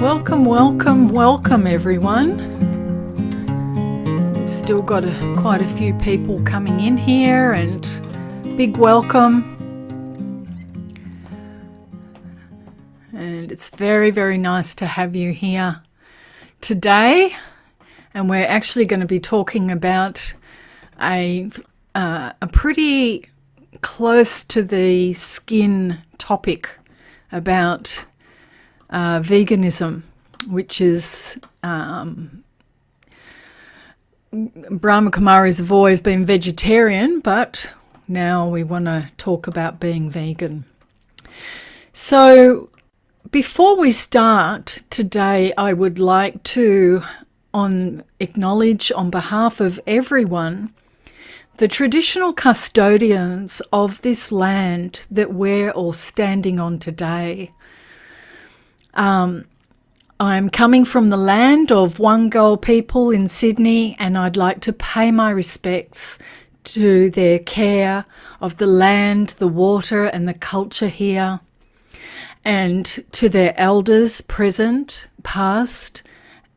Welcome, welcome, welcome everyone. We've still got quite a few people coming in here, and big welcome. And it's very, very nice to have you here today. And we're actually going to be talking about a pretty close to the skin topic about veganism, which is Brahma Kumaris have always been vegetarian, but now we want to talk about being vegan. So before we start today, I would like to acknowledge on behalf of everyone the traditional custodians of this land that we're all standing on today. I'm coming from the land of Wangal people in Sydney, and I'd like to pay my respects to their care of the land, the water and the culture here, and to their elders present, past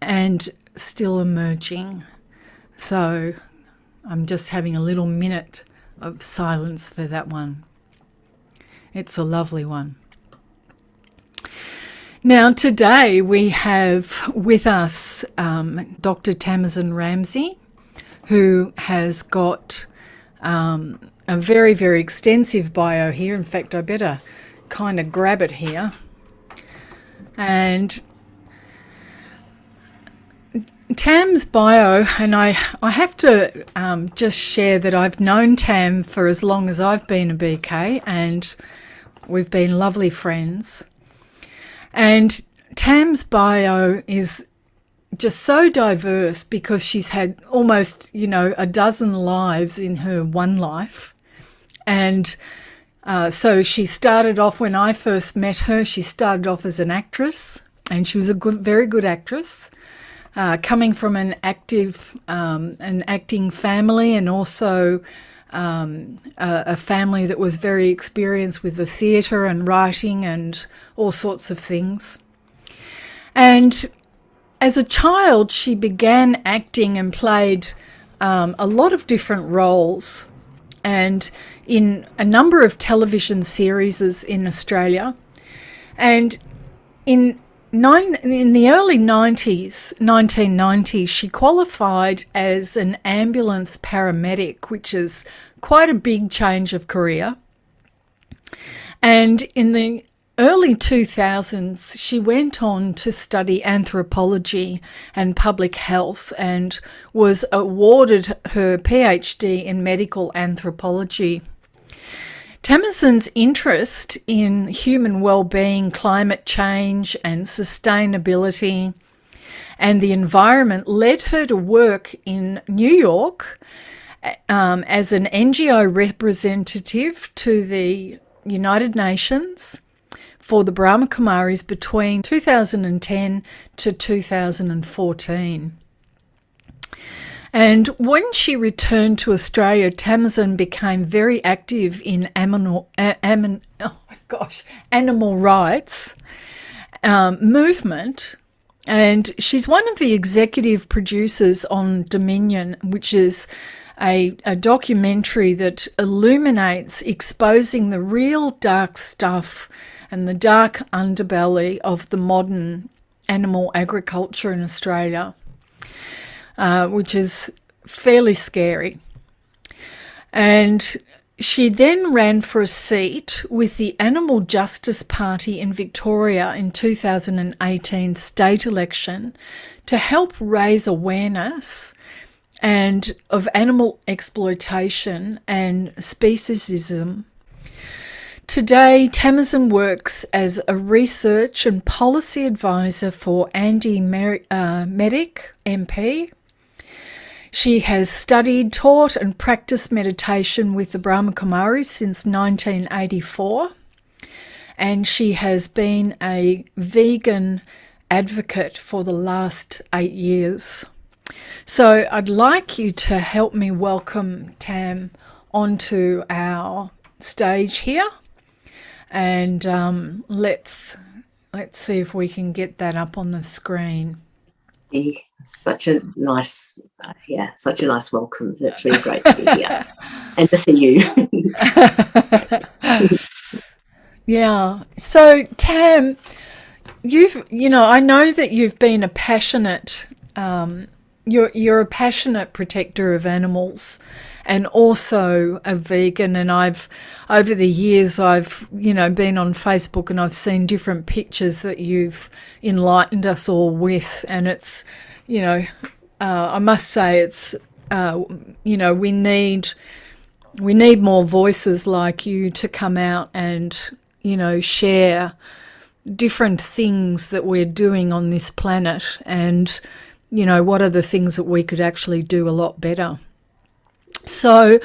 and still emerging. So I'm just having a little minute of silence for that one. It's a lovely one. Now today we have with us Dr Tamasin Ramsay, who has got a very, very extensive bio here. In fact, I better kind of grab it here. And Tam's bio, and I have to just share that I've known Tam for as long as I've been a BK, and we've been lovely friends. And Tam's bio is just so diverse because she's had almost, a dozen lives in her one life. And so she started off, when I first met her, she started off as an actress, and she was a very good actress, coming from an acting family, and also a family that was very experienced with the theatre and writing and all sorts of things. And as a child, she began acting and played a lot of different roles, and in a number of television series in Australia. And in the early 1990s, she qualified as an ambulance paramedic, which is quite a big change of career. And in the early 2000s, she went on to study anthropology and public health and was awarded her PhD in medical anthropology. Tamasin's interest in human well-being, climate change and sustainability and the environment led her to work in New York as an NGO representative to the United Nations for the Brahma Kumaris between 2010 to 2014. And when she returned to Australia, Tamasin became very active in animal rights movement. And she's one of the executive producers on Dominion, which is a documentary that illuminates exposing the real dark stuff and the dark underbelly of the modern animal agriculture in Australia. Which is fairly scary. And she then ran for a seat with the Animal Justice Party in Victoria in 2018 state election to help raise awareness and of animal exploitation and speciesism. Today, Tamasin works as a research and policy advisor for Andy Meddick MP. She has studied, taught and practiced meditation with the Brahma Kumaris since 1984, and she has been a vegan advocate for the last 8 years. So I'd like you to help me welcome Tam onto our stage here, and let's Let's see if we can get that up on the screen. Such a nice, such a nice welcome. That's really great to be here and to see you. Yeah. So, Tam, I know that you've been a passionate, you're a passionate protector of animals, and also a vegan. And over the years, I've been on Facebook and I've seen different pictures that you've enlightened us all with, and it's, I must say it's, we need more voices like you to come out and share different things that we're doing on this planet, and what are the things that we could actually do a lot better. So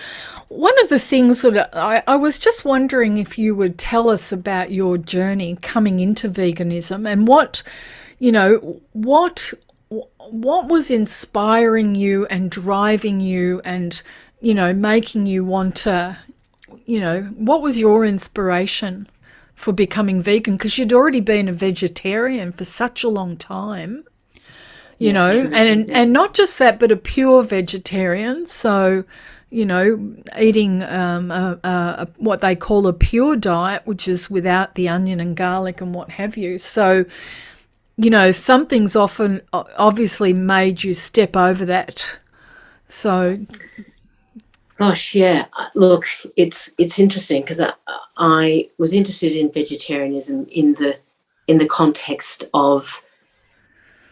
one of the things that I was just wondering if you would tell us about your journey coming into veganism, and what was inspiring you and driving you, and making you want to, what was your inspiration for becoming vegan? Because you'd already been a vegetarian for such a long time, and not just that, but a pure vegetarian. So, eating what they call a pure diet, which is without the onion and garlic and what have you. So, something's obviously made you step over that. So, gosh, yeah. Look, it's interesting because I was interested in vegetarianism in the context of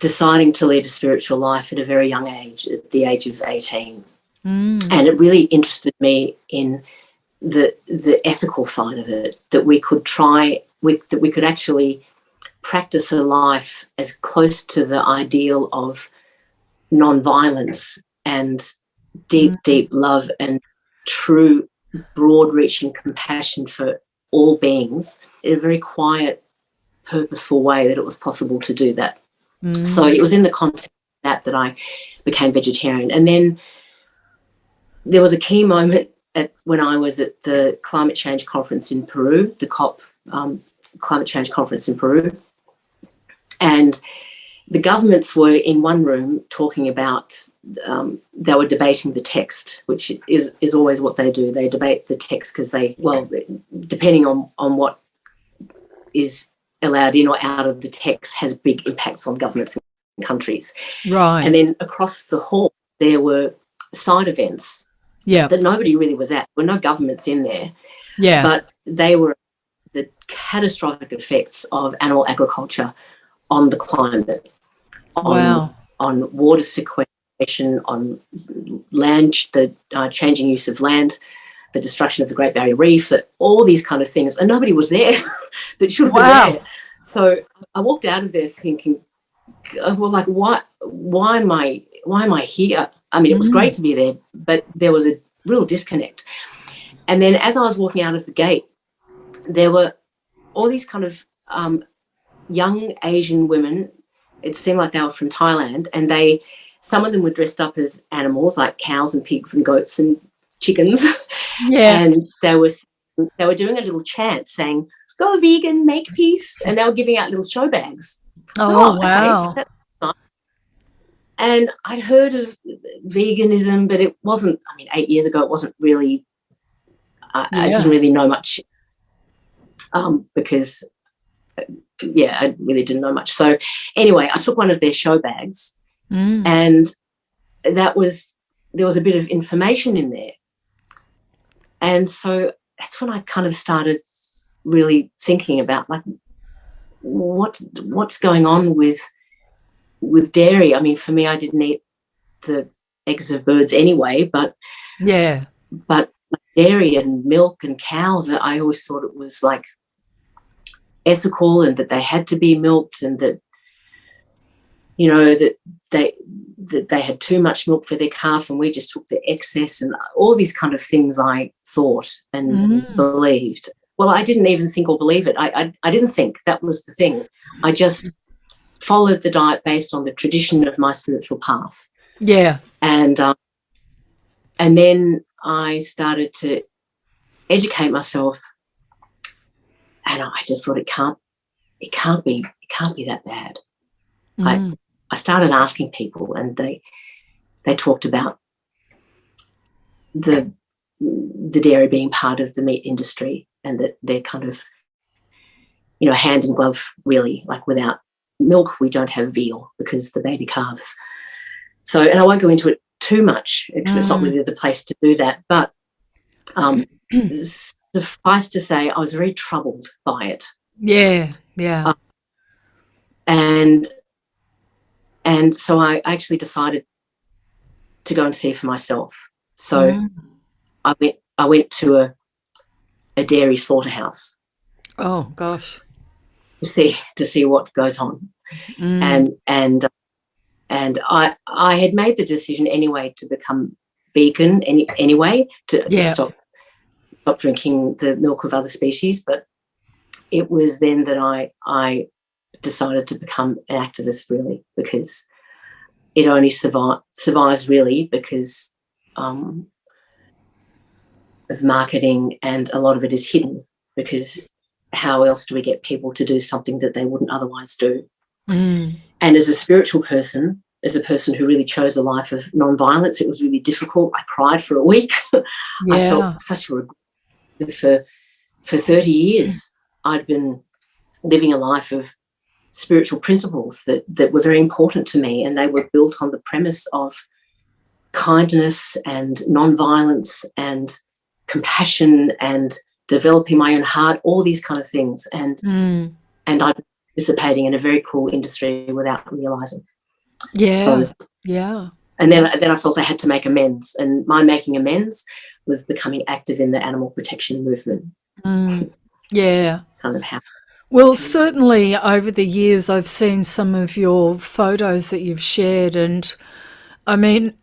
deciding to lead a spiritual life at a very young age, at the age of 18. And it really interested me in the ethical side of it, that we could actually practice a life as close to the ideal of non-violence and deep love and true broad-reaching compassion for all beings in a very quiet, purposeful way, that it was possible to do that. So it was in the context of that I became vegetarian. And then there was a key moment when I was at the climate change conference in Peru, the COP climate change conference in Peru. And the governments were in one room talking about, they were debating the text, which is always what they do. They debate the text because depending on what is allowed in or out of the text has big impacts on governments and countries. Right. And then across the hall, there were side events that nobody really was at. There were no governments in there. Yeah. But they were the catastrophic effects of animal agriculture on the climate, on water sequestration, on land, the changing use of land, the destruction of the Great Barrier Reef, that all these kind of things, and nobody was there that should have been there. So I walked out of there thinking, well, like, why am I here? I mean, it was great to be there, but there was a real disconnect. And then as I was walking out of the gate, there were all these kind of young Asian women. It seemed like they were from Thailand, and some of them were dressed up as animals, like cows and pigs and goats and chickens. Yeah. And they were doing a little chant saying, "Go vegan, make peace," and they were giving out little show bags. So, wow. Okay, that's nice. And I'd heard of veganism, but it wasn't, 8 years ago, it wasn't really, I didn't really know much because, I really didn't know much. So anyway, I took one of their show bags and there was a bit of information in there. And so that's when I kind of started really thinking about, like, what's going on with dairy. I mean, for me, I didn't eat the eggs of birds anyway, but dairy and milk and cows, I always thought it was like ethical and that they had to be milked, and that, that they had too much milk for their calf and we just took the excess, and all these kind of things I thought and believed. Well, I didn't even think or believe it. I didn't think. That was the thing. I just followed the diet based on the tradition of my spiritual path. Yeah. And then I started to educate myself, and I just thought it it can't be that bad. I started asking people, and they talked about the dairy being part of the meat industry, and that they're kind of, you know, hand in glove, really. Like, without milk, we don't have veal because the baby calves. So, and I won't go into it too much because it's not really the place to do that. But suffice to say, I was very troubled by it. Yeah. And so I actually decided to go and see for myself. So I went to a dairy slaughterhouse. Oh gosh. To see what goes on. And I had made the decision anyway to become vegan anyway, to stop drinking the milk of other species. But it was then that I decided to become an activist, really, because it only survives really because of marketing, and a lot of it is hidden, because how else do we get people to do something that they wouldn't otherwise do? And as a spiritual person, as a person who really chose a life of non-violence, it was really difficult. I cried for a week. I felt such a regret. For 30 years, I'd been living a life of spiritual principles that were very important to me, and they were built on the premise of kindness and non-violence and compassion and developing my own heart, all these kind of things. And I've been participating in a very cool industry without realising. And then I felt I had to make amends, and my making amends was becoming active in the animal protection movement. Kind of how. Well, certainly over the years I've seen some of your photos that you've shared, and I mean,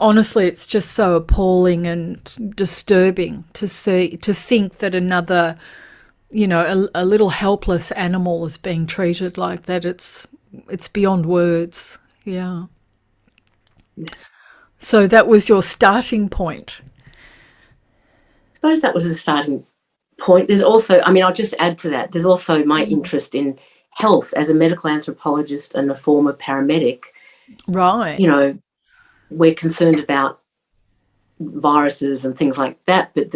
honestly, it's just so appalling and disturbing to think that another, you know, a little helpless animal is being treated like that. It's beyond words. Yeah. So that was your starting point. I suppose that was the starting point. There's also, I mean, I'll just add to that, there's also my interest in health as a medical anthropologist and a former paramedic. Right. You know, we're concerned about viruses and things like that, but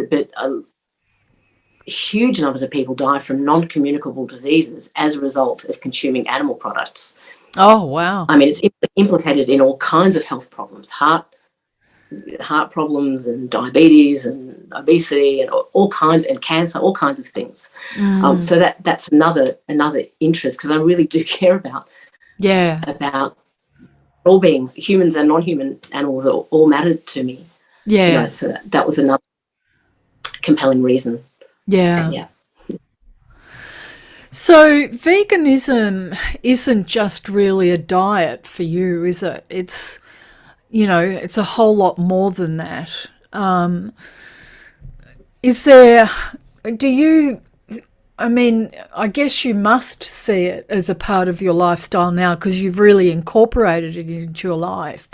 huge numbers of people die from non-communicable diseases as a result of consuming animal products. Oh, wow. I mean, it's implicated in all kinds of health problems, heart problems and diabetes and obesity and all kinds, and cancer, all kinds of things. So that's another interest, because I really do care about all beings, humans and non-human animals, all mattered to me. You know, so that was another compelling reason. So veganism isn't just really a diet for you, is it? It's, you know, it's a whole lot more than that. I mean, I guess you must see it as a part of your lifestyle now, because you've really incorporated it into your life.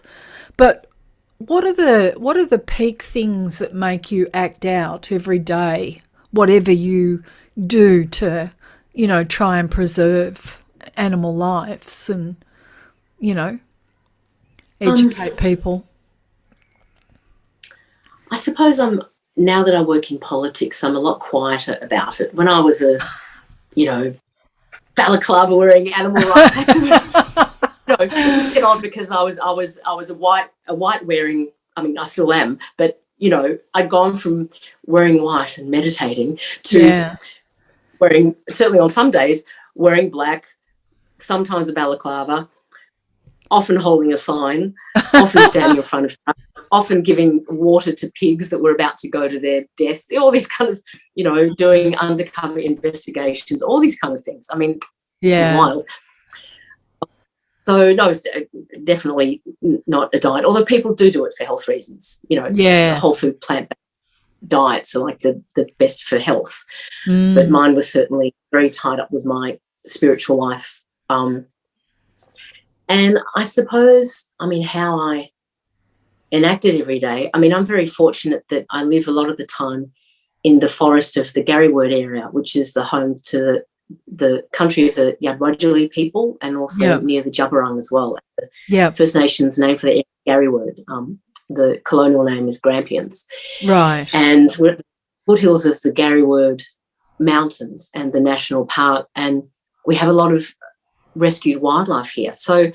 But what are the peak things that make you act out every day, whatever you do to, you know, try and preserve animal lives and, you know, educate people? I suppose now that I work in politics, I'm a lot quieter about it. When I was a, you know, balaclava wearing animal rights activist, you know, this is a bit odd because I was a white wearing, I mean, I still am, but, you know, I'd gone from wearing white and meditating to wearing, certainly on some days, wearing black, sometimes a balaclava, often holding a sign, often standing in front of trucks, often giving water to pigs that were about to go to their death, all these kind of, you know, doing undercover investigations, all these kind of things. I mean, it was wild. So, no, it's definitely not a diet, although people do it for health reasons. You know, the whole food plant-based diets are like the best for health. But mine was certainly very tied up with my spiritual life. And I suppose, I mean, how I enact it every day, I mean, I'm very fortunate that I live a lot of the time in the forest of the Garryword area, which is the home to the country of the Yadwadjali people, and also near the Jabberung as well. The First Nations name for the Gary word. The colonial name is Grampians. Right. And we're at the foothills of the Gary word mountains and the national park, and we have a lot of rescued wildlife here. So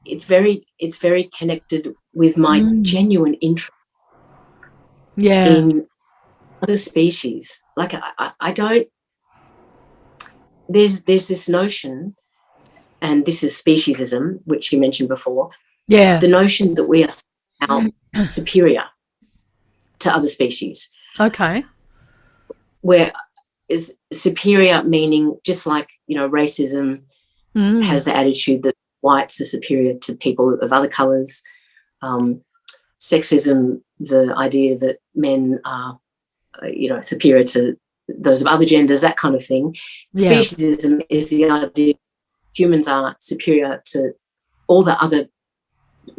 it's very connected with my genuine interest in other species. Like I don't. There's this notion, and this is speciesism, which you mentioned before. Yeah. The notion that we are somehow superior to other species. Okay. Where is superior meaning, just like, racism has the attitude that whites are superior to people of other colours. Sexism, the idea that men are, superior to those of other genders, that kind of thing. Yeah. Speciesism is the idea humans are superior to all the other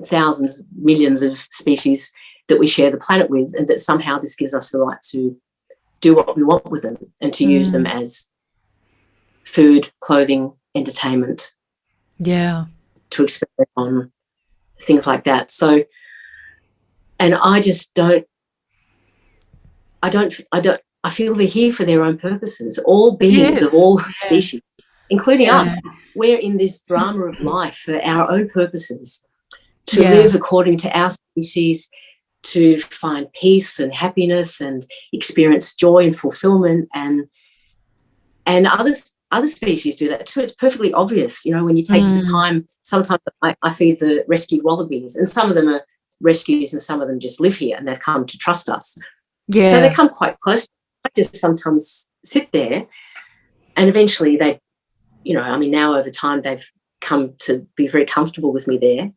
thousands, millions of species that we share the planet with, and that somehow this gives us the right to do what we want with them and to use them as food, clothing, entertainment. Yeah. To experiment on things like that. So, and I just don't, I feel they're here for their own purposes. All beings of all species, including us, we're in this drama of life for our own purposes, to live according to our species, to find peace and happiness and experience joy and fulfillment, and other species do that too. It's perfectly obvious, when you take the time. Sometimes I feed the rescued wallabies, and some of them are rescues and some of them just live here and they've come to trust us. Yeah. So they come quite close. I just sometimes sit there, and eventually they, now over time they've come to be very comfortable with me there.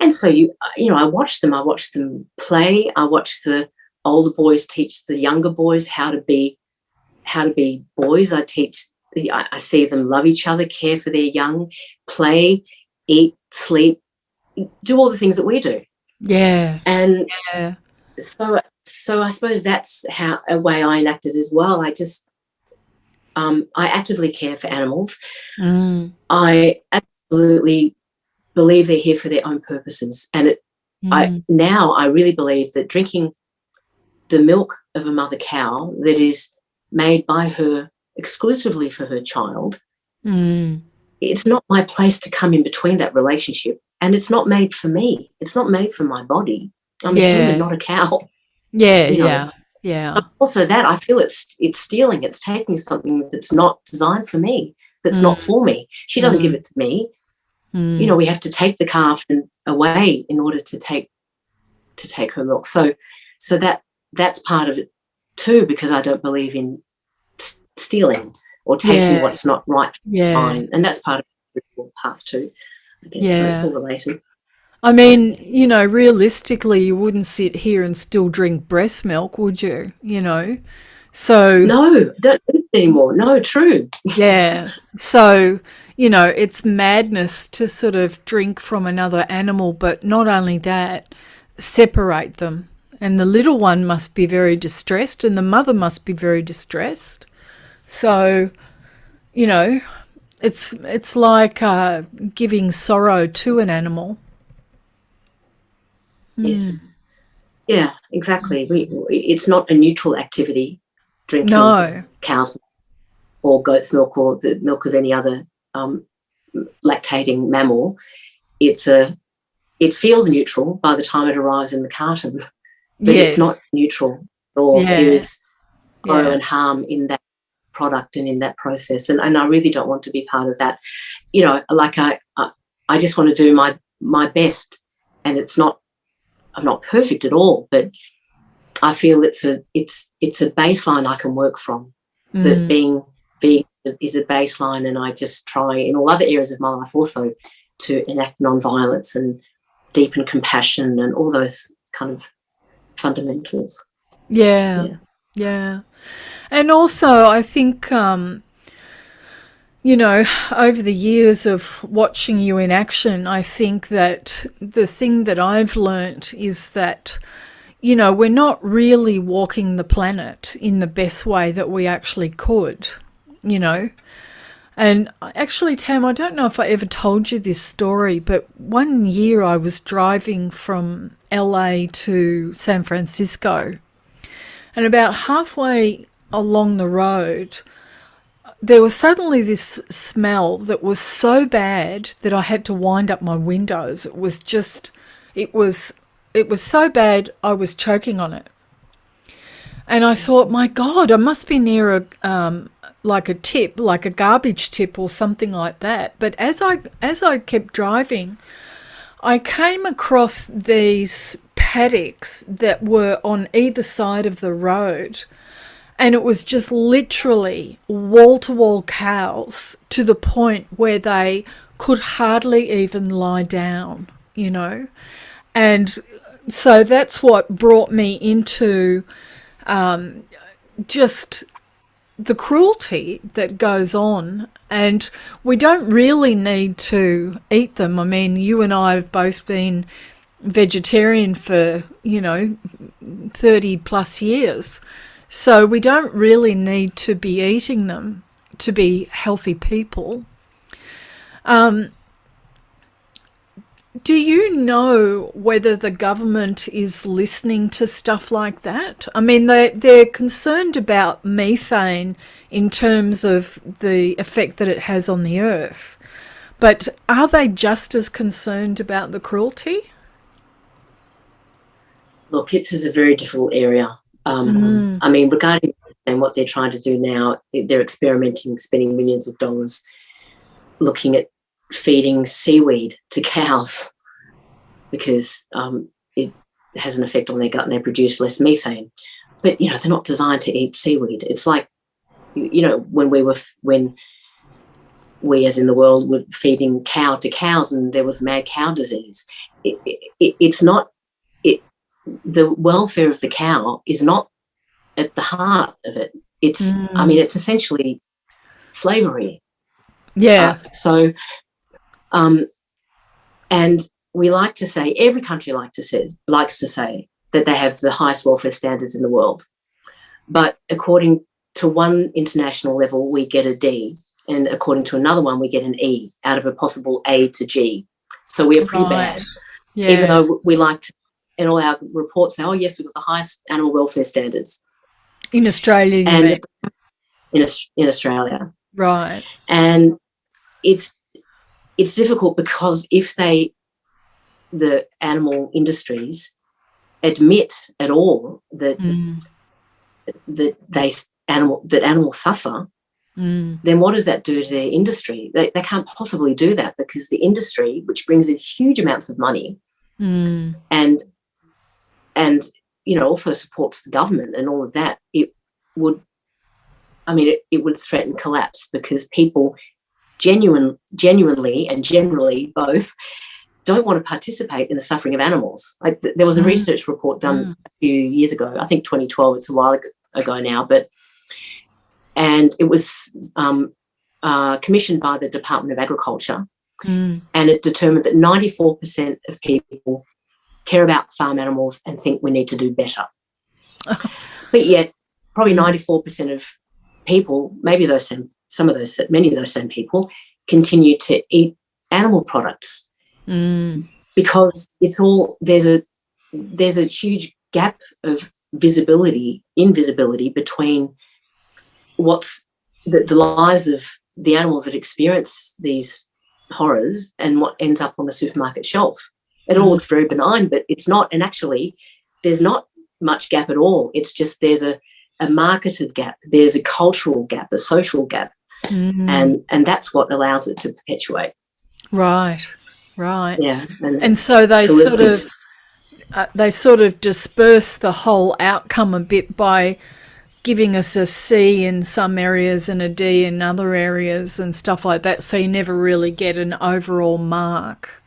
And so, I watch them play. I watch the older boys teach the younger boys how to be boys. I see them love each other, care for their young, play, eat, sleep, do all the things that we do. Yeah. And so I suppose that's a way I enact it as well. I just, I actively care for animals. I absolutely believe they're here for their own purposes. And I really believe that drinking the milk of a mother cow that is made by her exclusively for her child, it's not my place to come in between that relationship, and it's not made for me. It's not made for my body. I'm a human, not a cow. Yeah. But also that I feel it's stealing. It's taking something that's not designed for me, that's not for me. She doesn't give it to me. We have to take the calf away in order to take her milk. So that's part of it too, because I don't believe in stealing or taking what's not right for mine, and that's part of the spiritual path too, I guess. So it's all related. I mean, realistically, you wouldn't sit here and still drink breast milk, would you? So no, don't do it anymore. No, true. Yeah. So it's madness to sort of drink from another animal, but not only that, separate them. And the little one must be very distressed, and the mother must be very distressed. So, it's like giving sorrow to an animal. Yes. Yeah, exactly. It's not a neutral activity, drinking cow's milk or goat's milk or the milk of any other lactating mammal. It feels neutral by the time it arrives in the carton, but it's not neutral at all. There is sorrow and harm in that product and in that process, and I really don't want to be part of that. I just want to do my best, and I'm not perfect at all, but I feel it's a baseline I can work from. That being vegan is a baseline, and I just try in all other areas of my life also to enact non-violence and deepen compassion and all those kind of fundamentals. Yeah. And also I think, over the years of watching you in action, I think that the thing that I've learnt is that, you know, we're not really walking the planet in the best way that we actually could, you know. And actually, Tam, I don't know if I ever told you this story, but one year I was driving from LA to San Francisco, and about halfway along the road, there was suddenly this smell that was so bad that I had to wind up my windows. It was just, it was so bad I was choking on it. And I thought, my God, I must be near a like a tip, like a garbage tip or something like that. But as I kept driving, I came across these paddocks that were on either side of the road, and it was just literally wall-to-wall cows to the point where they could hardly even lie down, you know. And so that's what brought me into just the cruelty that goes on, and we don't really need to eat them. I mean, you and I have both been vegetarian for, you know, 30 plus years, so we don't really need to be eating them to be healthy people. Do you know whether the government is listening to stuff like that? I mean, they're concerned about methane in terms of the effect that it has on the earth, but are they just as concerned about the cruelty? Look, this is a very difficult area. I mean, regarding and what they're trying to do now, they're experimenting, spending millions of dollars looking at feeding seaweed to cows because it has an effect on their gut and they produce less methane. But, you know, they're not designed to eat seaweed. It's like, you know, when we as in the world were feeding cow to cows and there was mad cow disease. It's not, the welfare of the cow is not at the heart of it. It's, I mean, it's essentially slavery. Yeah. And we like to say, every country likes to say that they have the highest welfare standards in the world. But according to one international level, we get a D, and according to another one, we get an E out of a possible A to G. So we're pretty bad. Yeah. Even though we like to, in all our reports, say, oh, yes, we've got the highest animal welfare standards. In Australia, you mean? In Australia. Right. And it's difficult because if the animal industries admit at all that animals suffer, then what does that do to their industry? They can't possibly do that because the industry, which brings in huge amounts of money and you know also supports the government and all of that, it would threaten collapse because people genuinely and generally both don't want to participate in the suffering of animals. Like there was a research report done a few years ago, I think 2012, it's a while ago now, and it was commissioned by the Department of Agriculture, and it determined that 94% of people care about farm animals and think we need to do better. But yet probably 94% of people, maybe many of those same people continue to eat animal products because it's all, there's a huge gap of invisibility between what's the lives of the animals that experience these horrors and what ends up on the supermarket shelf. It all looks very benign, but it's not. And actually, there's not much gap at all. It's just there's a marketed gap. There's a cultural gap, a social gap, and that's what allows it to perpetuate. Right. Yeah. And so they sort of disperse the whole outcome a bit by giving us a C in some areas and a D in other areas and stuff like that, so you never really get an overall mark.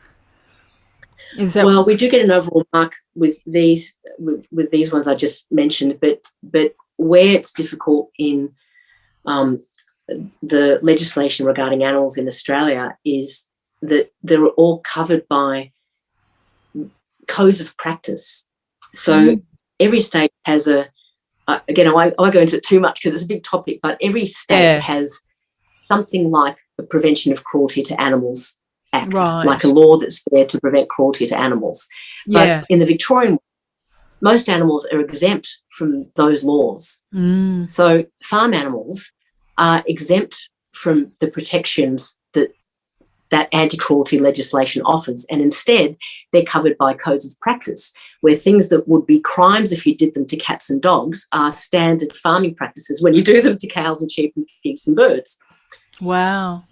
Is that we do get an overall mark with these ones I just mentioned, but where it's difficult in the legislation regarding animals in Australia is that they're all covered by codes of practice. So every state has again, I won't go into it too much because it's a big topic, but every state has something like a Prevention of Cruelty to Animals Act, like a law that's there to prevent cruelty to animals. But in the Victorian, most animals are exempt from those laws. So farm animals are exempt from the protections that anti-cruelty legislation offers, and instead they're covered by codes of practice where things that would be crimes if you did them to cats and dogs are standard farming practices when you do them to cows and sheep and pigs and birds. Wow.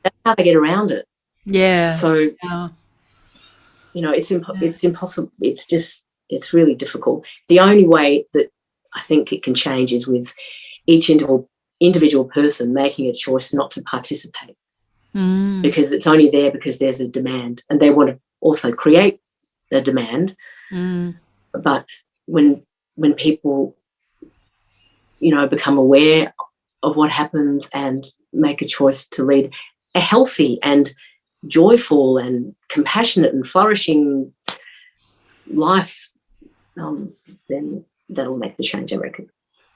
That's how they get around it. Yeah. So, you know, it's impossible. It's really difficult. The only way that I think it can change is with each individual person making a choice not to participate. Because it's only there because there's a demand, and they want to also create a demand. But when people, you know, become aware of what happens and make a choice to lead a healthy and joyful and compassionate and flourishing life, then that'll make the change, I reckon.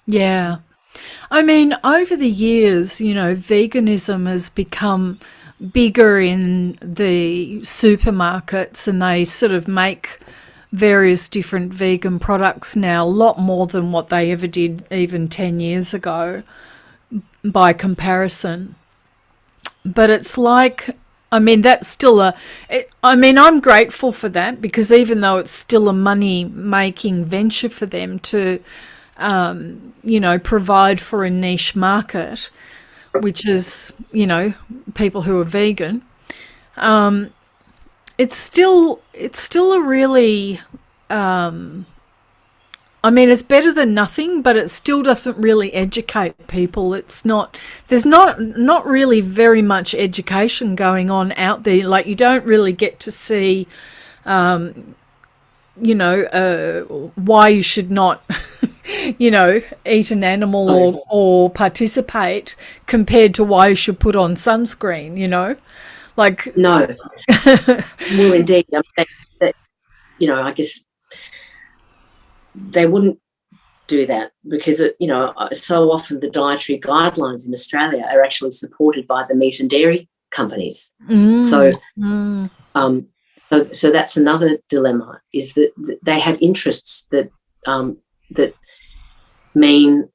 Yeah. I mean, over the years, you know, veganism has become bigger in the supermarkets, and they sort of make various different vegan products now, a lot more than what they ever did even 10 years ago by comparison. But it's like, I mean, that's still I'm grateful for that, because even though it's still a money-making venture for them to you know, provide for a niche market, which is, you know, people who are vegan. It's still a really, I mean, it's better than nothing, but it still doesn't really educate people. There's not really very much education going on out there. Like, you don't really get to see, you know, why you should not, you know, eat an animal or participate, compared to why you should put on sunscreen, you know? Like, no. Well, indeed. That, you know, I guess they wouldn't do that because, you know, so often the dietary guidelines in Australia are actually supported by the meat and dairy companies. So that's another dilemma, is that they have interests that mean,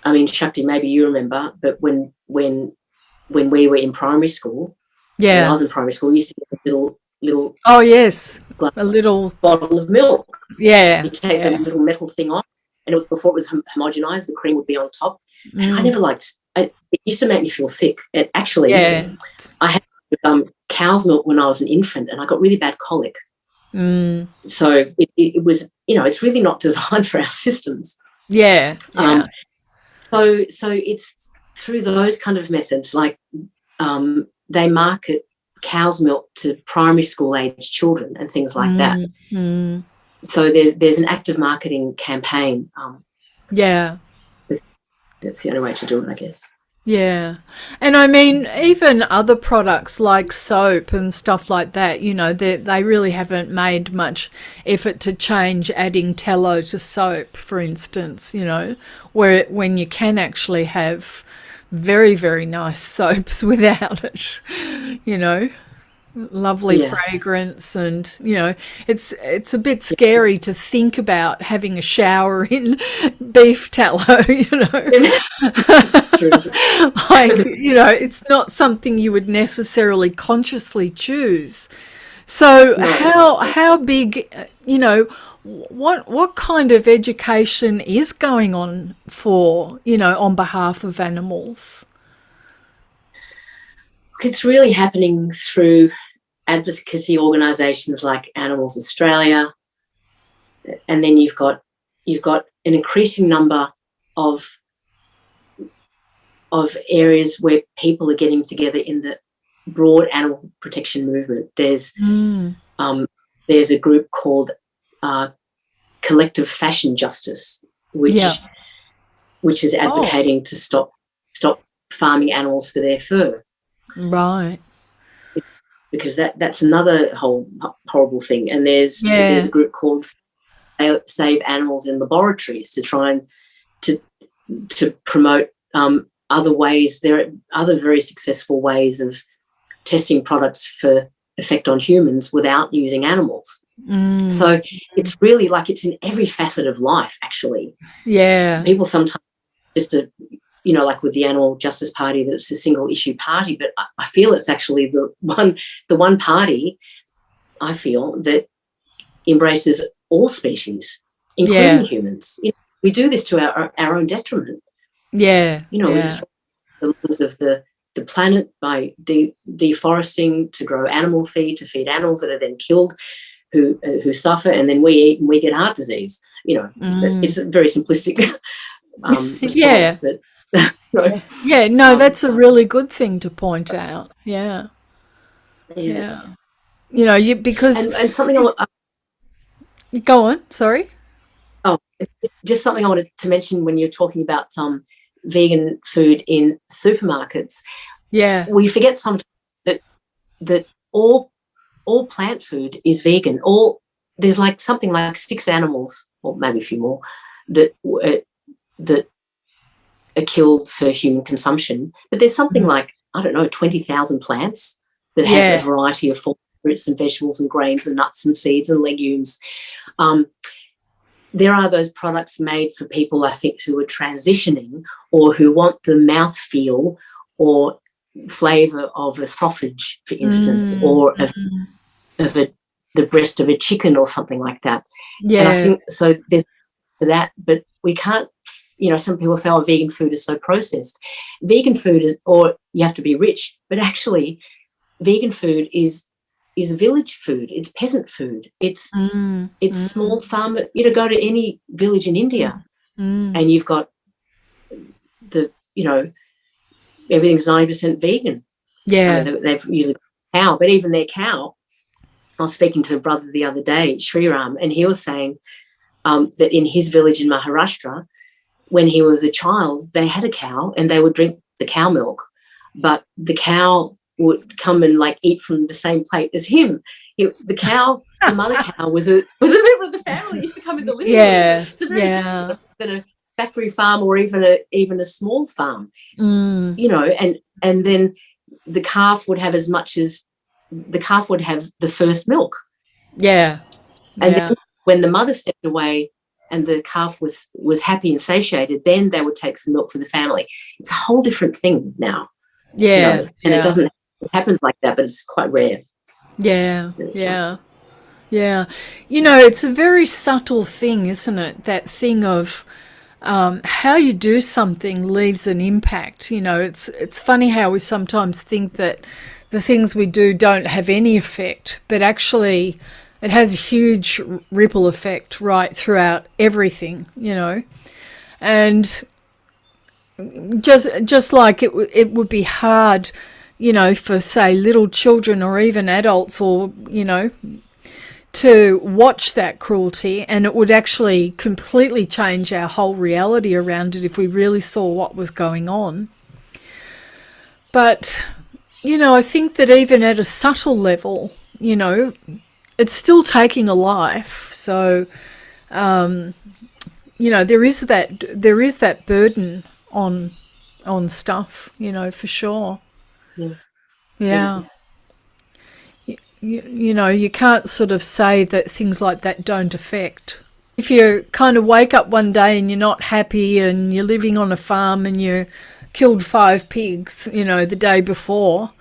I mean, Shakti, maybe you remember, but when we were in primary school, when I was in primary school, we used to get a little oh yes, a little bottle of milk. Yeah, you take a little metal thing off, and it was before it was homogenized. The cream would be on top, and I never liked. It used to make me feel sick. It actually, I had cow's milk when I was an infant, and I got really bad colic. So it was, you know, it's really not designed for our systems. So it's through those kind of methods, like they market cow's milk to primary school age children and things like that. So there's an active marketing campaign. That's the only way to do it, I guess. Yeah. And I mean, even other products like soap and stuff like that, you know, they really haven't made much effort to change adding tallow to soap, for instance, you know, when you can actually have very, very nice soaps without it, you know. Lovely fragrance, and you know, it's a bit scary to think about having a shower in beef tallow, you know. Like, you know, it's not something you would necessarily consciously choose. So how big, you know, what kind of education is going on for, you know, on behalf of animals? It's really happening through advocacy organisations like Animals Australia, and then you've got an increasing number of areas where people are getting together in the broad animal protection movement. There's a group called Collective Fashion Justice, which is advocating to stop farming animals for their fur. Right. Because that's another whole horrible thing. And there's a group called save animals in laboratories, to try and to promote other ways. There are other very successful ways of testing products for effect on humans without using animals. So it's really like it's in every facet of life, actually. Yeah. People sometimes just, like with the Animal Justice Party, that it's a single issue party, but I feel it's actually the one party, I feel, that embraces all species, including humans. We do this to our own detriment. Yeah. We destroy the lungs of the planet by deforesting to grow animal feed, to feed animals that are then killed, who suffer, and then we eat and we get heart disease. It's a very simplistic response, but that's a really good thing to point out. Yeah. Because and something go on. Sorry. Oh, just something I wanted to mention when you're talking about vegan food in supermarkets. Yeah, we forget sometimes that all plant food is vegan. There's like something like 6 animals, or maybe a few more, that are killed for human consumption. But there's something like, I don't know, 20,000 plants that have a variety of fruits and vegetables and grains and nuts and seeds and legumes. There are those products made for people, I think, who are transitioning or who want the mouthfeel or flavour of a sausage, for instance, or of the breast of a chicken or something like that. Yeah. And I think so there's that, but we can't, some people say, vegan food is so processed. Vegan food is, or you have to be rich, but actually vegan food is village food. It's peasant food. It's small farmer. Go to any village in India and you've got everything's 90% vegan. Yeah. They've usually got a cow, but even their cow, I was speaking to a brother the other day, Sriram, and he was saying that in his village in Maharashtra, when he was a child, they had a cow and they would drink the cow milk, but the cow would come and eat from the same plate as him. The mother cow was a member of the family. Used to come in the living room. It's a very different than a factory farm or even a small farm. And then the calf would have the first milk. Yeah. And then when the mother stepped away and the calf was happy and satiated, then they would take some milk for the family. It's a whole different thing now. And it happens like that, but it's quite rare. Yeah. It's a very subtle thing, isn't it? That thing of how you do something leaves an impact. It's funny how we sometimes think that the things we do don't have any effect, but actually it has a huge ripple effect right throughout everything, and just like it would be hard, for, say, little children or even adults or, to watch that cruelty, and it would actually completely change our whole reality around it if we really saw what was going on. But, I think that even at a subtle level, it's still taking a life. So, there is that burden on stuff, for sure. Yeah. You can't sort of say that things like that don't affect. If you kind of wake up one day and you're not happy and you're living on a farm and you killed 5 pigs, the day before,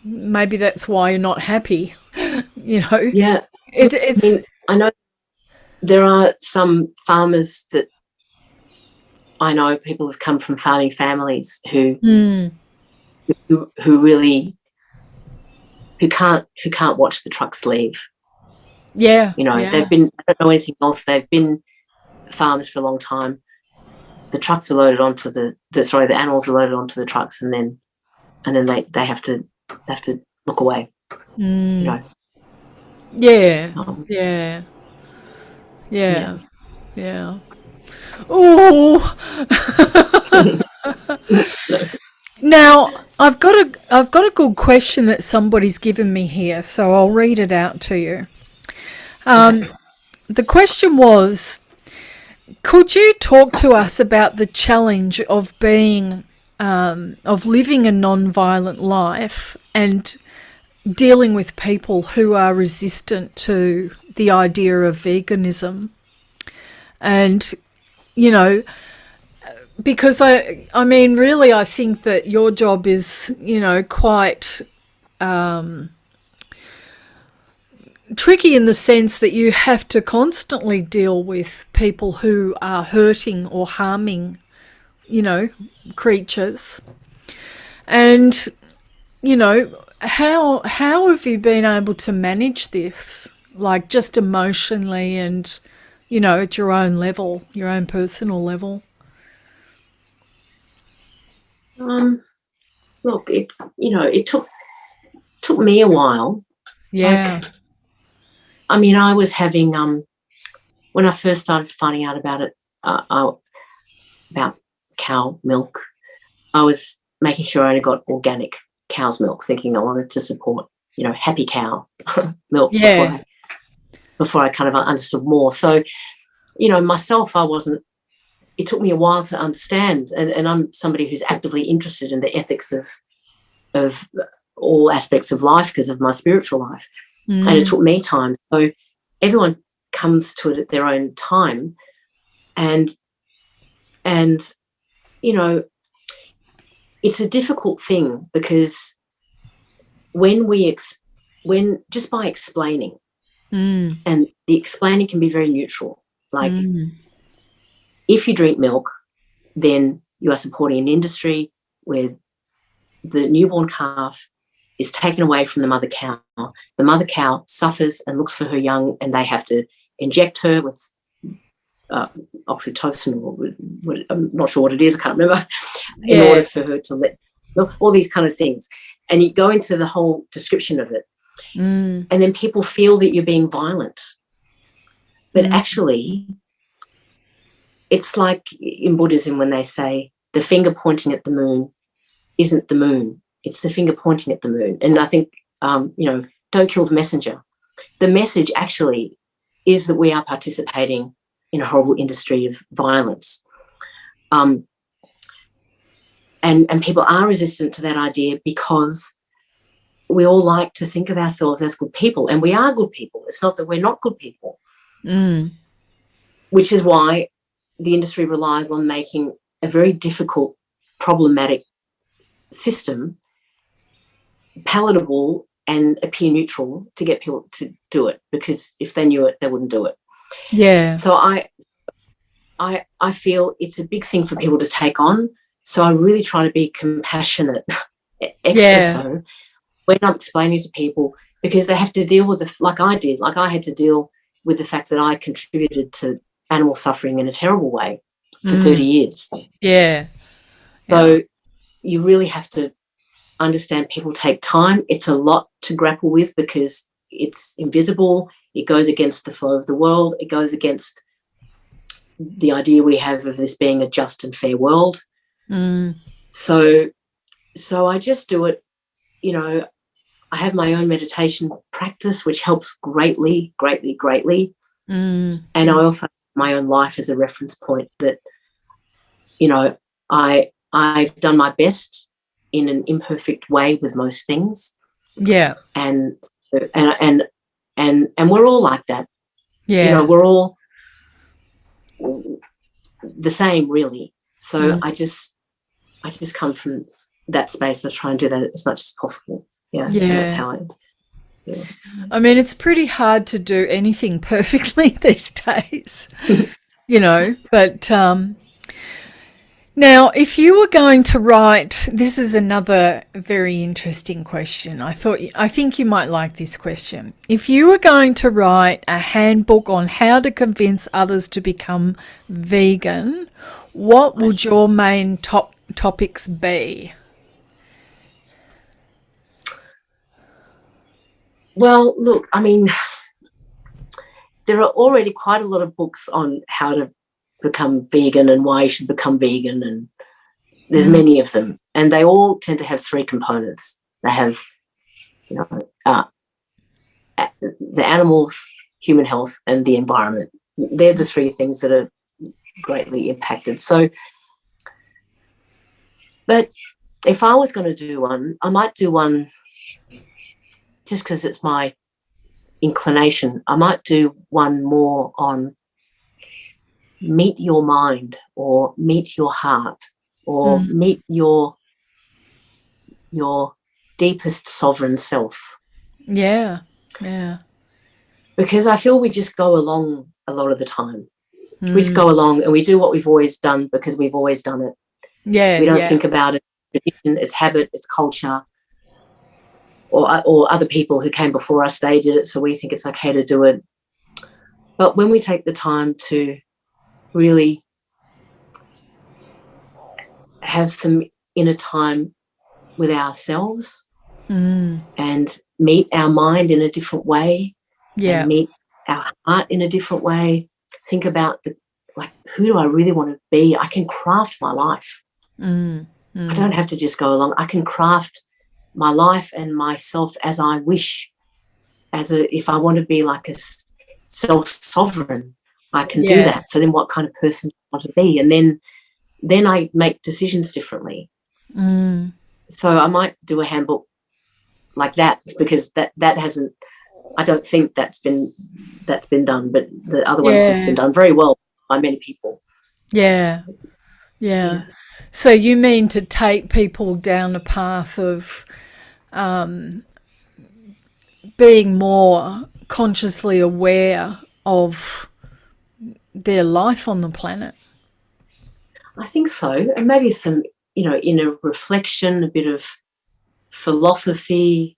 maybe that's why you're not happy, Yeah. I know there are some farmers that I know, people have come from farming families who really who can't watch the trucks leave. Yeah. They've been, I don't know anything else, they've been farmers for a long time. The trucks are loaded onto the animals are loaded onto the trucks, and then they have to look away. Yeah. Oh. Now, I've got a good question that somebody's given me here, so I'll read it out to you. The question was, could you talk to us about the challenge of being, of living a non-violent life and dealing with people who are resistant to the idea of veganism? And, you know, because I mean, really, I think that your job is, you know, quite tricky in the sense that you have to constantly deal with people who are hurting or harming, you know, creatures. And, you know, how have you been able to manage this, like just emotionally and, you know, at your own level, your own personal level? Look, it's, you know, it took me a while. Yeah. Like, I mean, I was having when I first started finding out about it, about cow milk, I was making sure I only got organic cow's milk, thinking I wanted to support, you know, happy cow milk. Yeah. Before I kind of understood more. So, you know, myself, it took me a while to understand, and I'm somebody who's actively interested in the ethics of all aspects of life because of my spiritual life. And it took me time. So everyone comes to it at their own time. And you know, it's a difficult thing because when just by explaining, and the explaining can be very neutral. Like, if you drink milk, then you are supporting an industry where the newborn calf is taken away from the mother cow. The mother cow suffers and looks for her young, and they have to inject her with oxytocin, or I'm not sure what it is, I can't remember, in order for her to let, all these kind of things. And you go into the whole description of it. And then people feel that you're being violent. But actually, it's like in Buddhism when they say the finger pointing at the moon isn't the moon, it's the finger pointing at the moon. And I think, you know, don't kill the messenger. The message actually is that we are participating in a horrible industry of violence. And people are resistant to that idea because we all like to think of ourselves as good people, and we are good people. It's not that we're not good people, which is why the industry relies on making a very difficult, problematic system palatable and appear neutral to get people to do it, because if they knew it, they wouldn't do it. Yeah. So I feel it's a big thing for people to take on. So I really try to be compassionate, extra so, when I'm explaining to people, because they have to deal with like I did. Like I had to deal with the fact that I contributed to animal suffering in a terrible way for 30 years. Yeah. So you really have to understand people take time. It's a lot to grapple with because it's invisible. It goes against the flow of the world. It goes against the idea we have of this being a just and fair world. So I just do it, you know. I have my own meditation practice, which helps greatly. And I also have my own life as a reference point that, you know, I've done my best in an imperfect way with most things. Yeah. And we're all like that. Yeah. You know, we're all the same, really. So I just come from that space. I try and do that as much as possible. Yeah. That's how I mean, it's pretty hard to do anything perfectly these days, you know, but now if you were going to write, this is another very interesting question. I think you might like this question. If you were going to write a handbook on how to convince others to become vegan, what would your main topics be? Well, look, I mean, there are already quite a lot of books on how to become vegan and why you should become vegan, and there's many of them, and they all tend to have three components. They have, you know, the animals human health, and the environment. They're the three things that are greatly impacted. So, but if I was going to do one, I might do one just because it's my inclination. I might do one more on meet your mind, or meet your heart, or meet your deepest sovereign self. Yeah. Because I feel we just go along a lot of the time. We just go along and we do what we've always done because we've always done it. Yeah. We don't think about it. It's habit, it's culture, or other people who came before us, they did it, so we think it's okay to do it. But when we take the time to really have some inner time with ourselves and meet our mind in a different way, and meet our heart in a different way, think about who do I really want to be? I can craft my life. I don't have to just go along. I can craft my life and myself as I wish. If I want to be like a self-sovereign, I can do that. So then what kind of person do I want to be? And then I make decisions differently. So I might do a handbook like that, because that hasn't, I don't think that's been done, but the other ones have been done very well by many people. Yeah. So you mean to take people down a path of being more consciously aware of their life on the planet? I think so. And maybe some, inner reflection, a bit of philosophy,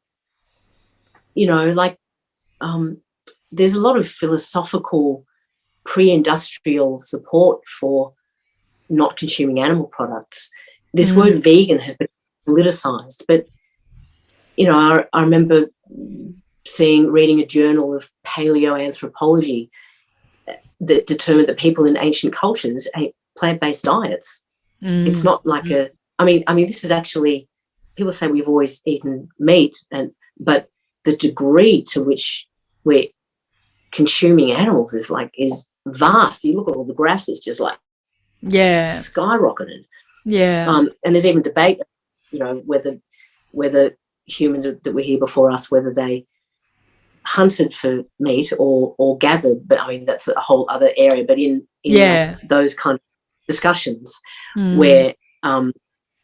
there's a lot of philosophical pre-industrial support for not consuming animal products. This word vegan has been politicized, but I remember reading a journal of paleoanthropology that determined that people in ancient cultures ate plant-based diets. It's not like this is actually, people say we've always eaten meat, but the degree to which we're consuming animals is vast. You look at all the graphs, it's just skyrocketed. And there's even debate, whether humans that were here before us, whether they hunted for meat or gathered. But that's a whole other area. But in those kind of discussions where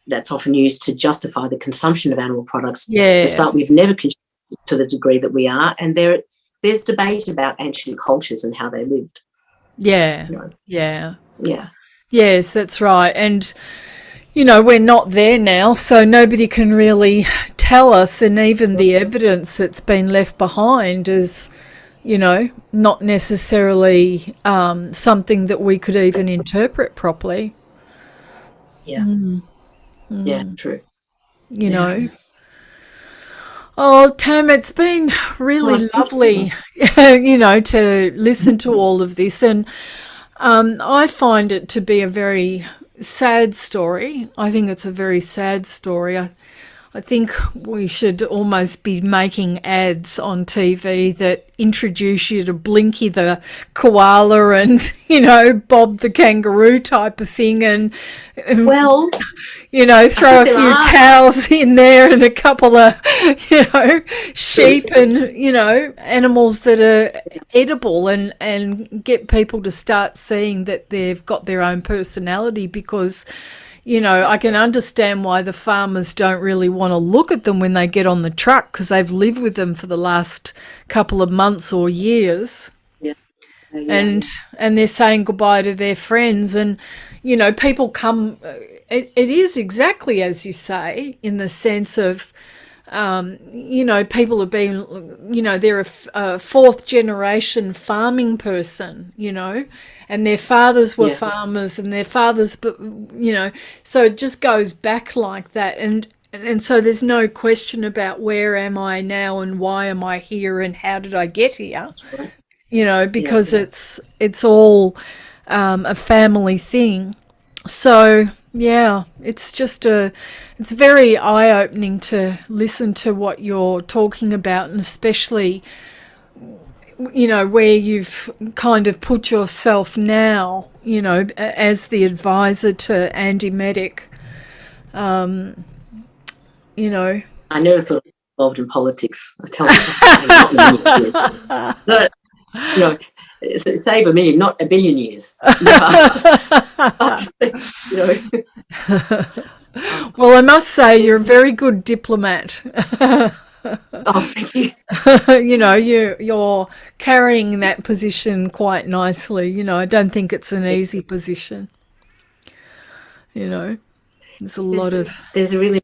that's often used to justify the consumption of animal products. To start, we've never consumed to the degree that we are, and there's debate about ancient cultures and how they lived. Yes, that's right. And we're not there now, so nobody can really tell us, and even the evidence that's been left behind is not necessarily something that we could even interpret properly. True. Oh, Tam, it's been really lovely, to listen to all of this. And I find it to be a very sad story. I think it's a very sad story. I think we should almost be making ads on TV that introduce you to Blinky the koala and, Bob the kangaroo type of thing, and throw a few cows in there and a couple of, sheep and, animals that are edible, and get people to start seeing that they've got their own personality, because I can understand why the farmers don't really want to look at them when they get on the truck, because they've lived with them for the last couple of months or years. And they're saying goodbye to their friends. And, people come, it is exactly as you say, in the sense of, people have been, they're a fourth generation farming person, and their fathers were farmers, and their fathers, but, so it just goes back like that. And so there's no question about where am I now and why am I here and how did I get here, because it's all a family thing. So it's very eye-opening to listen to what you're talking about, and especially you know, where you've kind of put yourself now, you know, as the advisor to Andy Meddick, you know. I never thought I was involved in politics. I tell you, not in a million years. But, you know, save a million, not a billion years. But, you know. Well, I must say you're a very good diplomat. Oh, thank you. You know, you're carrying that position quite nicely. You know, I don't think it's an easy position. You know, there's a lot of... There's a really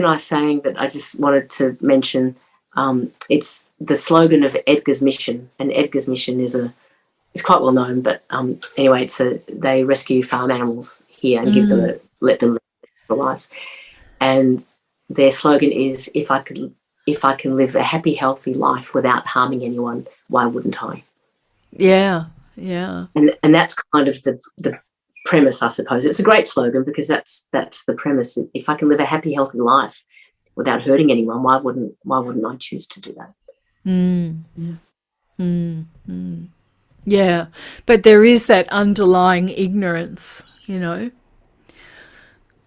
nice saying that I just wanted to mention. It's the slogan of Edgar's mission, and Edgar's mission is quite well known. But anyway, they rescue farm animals here and let them live their lives. And their slogan is, if I can live a happy, healthy life without harming anyone, why wouldn't I? Yeah, yeah. And that's kind of the premise, I suppose. It's a great slogan because that's the premise. If I can live a happy, healthy life without hurting anyone, why wouldn't I choose to do that? Yeah, but there is that underlying ignorance, you know.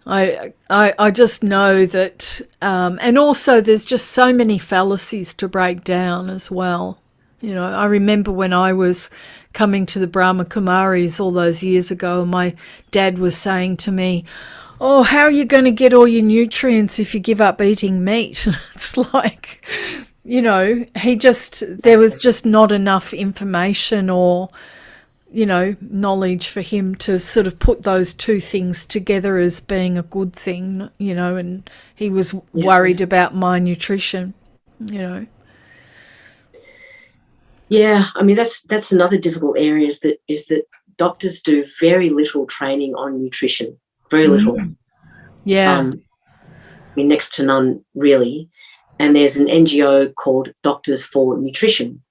I just know that, and also there's just so many fallacies to break down as well. You know, I remember when I was coming to the Brahma Kumaris all those years ago, and my dad was saying to me, "Oh, how are you going to get all your nutrients if you give up eating meat?" It's like, you know, there was just not enough information or, you know, knowledge for him to sort of put those two things together as being a good thing, you know, and he was worried about my nutrition, you know. Yeah, I mean, that's another difficult area is that doctors do very little training on nutrition, very little. Yeah. I mean, next to none, really. And there's an NGO called Doctors for Nutrition,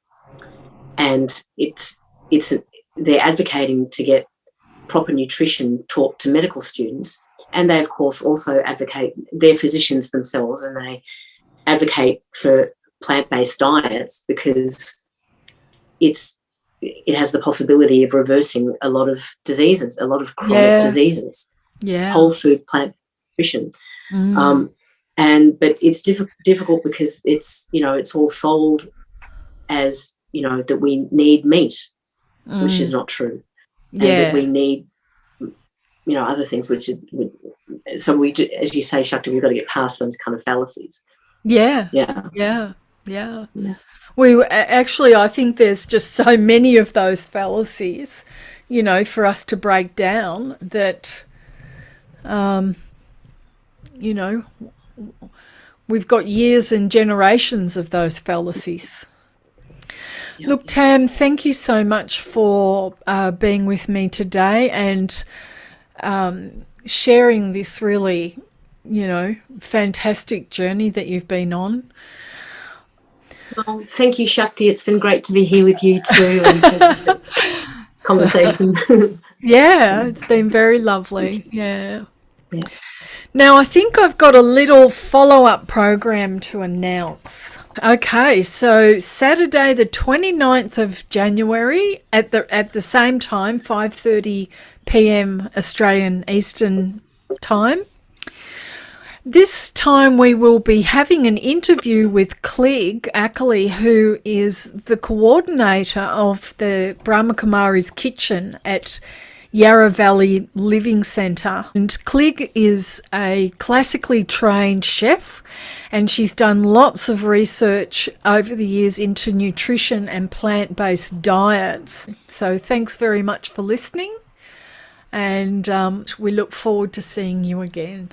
and they're advocating to get proper nutrition taught to medical students, and they, of course, also advocate. They're physicians themselves, and they advocate for plant-based diets because it has the possibility of reversing a lot of diseases, a lot of chronic diseases. Yeah. Whole food plant nutrition. But it's difficult because it's, you know, it's all sold as, you know, that we need meat, which is not true. And that we need, you know, other things, as you say, Shakti, we've got to get past those kind of fallacies. Yeah. I think there's just so many of those fallacies, you know, for us to break down that, you know, we've got years and generations of those fallacies. Yep. Look, Tam, thank you so much for being with me today and sharing this really, you know, fantastic journey that you've been on. Well, thank you, Shakti. It's been great to be here with you too and conversation. Yeah, it's been very lovely. Yeah. Now, I think I've got a little follow-up program to announce. Okay, so Saturday the 29th of January at the same time, 5:30 p.m. Australian Eastern Time. This time we will be having an interview with Clig Ackley, who is the coordinator of the Brahma Kumaris kitchen at Yarra Valley Living Centre. And Clig is a classically trained chef, and she's done lots of research over the years into nutrition and plant-based diets. So thanks very much for listening, and we look forward to seeing you again.